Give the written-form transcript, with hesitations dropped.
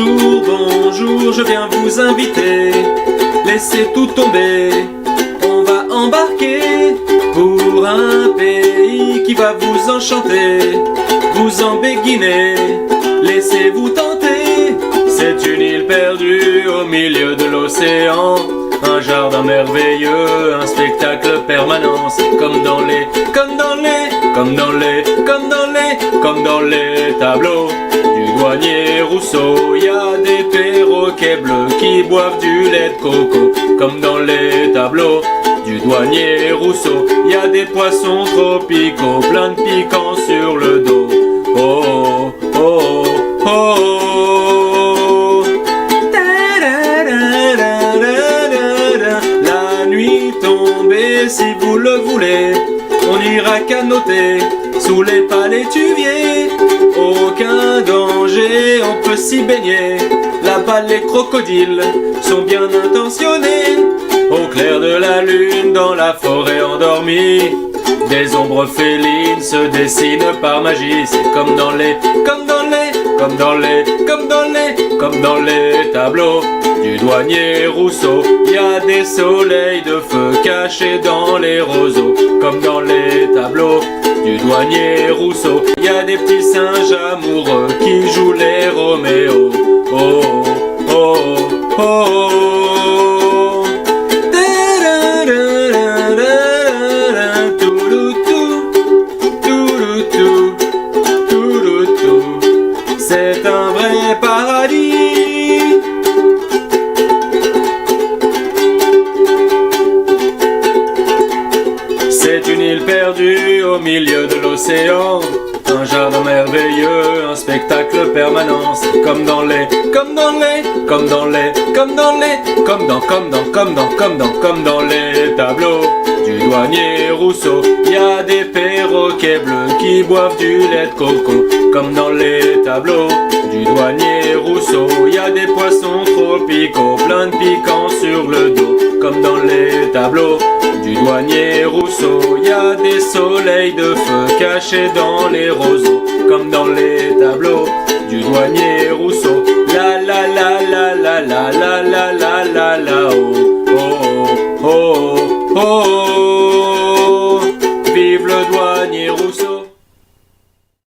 Bonjour, bonjour, je viens vous inviter. Laissez tout tomber, on va embarquer pour un pays qui va vous enchanter, vous embéguiner, laissez-vous tenter. C'est une île perdue au milieu de l'océan, un jardin merveilleux, un spectacle permanent. C'est comme dans les tableaux du douanier Rousseau. Y a des perroquets bleus qui boivent du lait de coco. Comme dans les tableaux du douanier Rousseau. Y a des poissons tropicaux, plein de piquants sur le dos. Oh, oh, oh, oh. La nuit tombée, si vous le voulez, on ira canoter sous les palétuviers. Aucun danger, on peut s'y baigner. Là-bas les crocodiles sont bien intentionnés. Au clair de la lune, dans la forêt endormie, des ombres félines se dessinent par magie. C'est comme dans les tableaux du douanier Rousseau. Y a des soleils de feu cachés dans les roseaux. Comme dans les tableaux du douanier Rousseau. Y a des petits singes amoureux qui jouent les Roméo. Oh, oh, oh, oh. C'est un vrai paradis. C'est une île perdue au milieu de l'océan, un jardin merveilleux, un spectacle permanent. C'est comme dans les tableaux du douanier Rousseau. Y a des perroquets bleus qui boivent du lait de coco. Comme dans les tableaux du douanier Rousseau. Y a des poissons tropicaux, plein de piquants sur le dos. Comme dans les tableaux du douanier Rousseau. Y a des soleils de feu cachés dans les roseaux. Comme dans les tableaux du douanier Rousseau. La la la la la la la la la la la oh oh oh oh.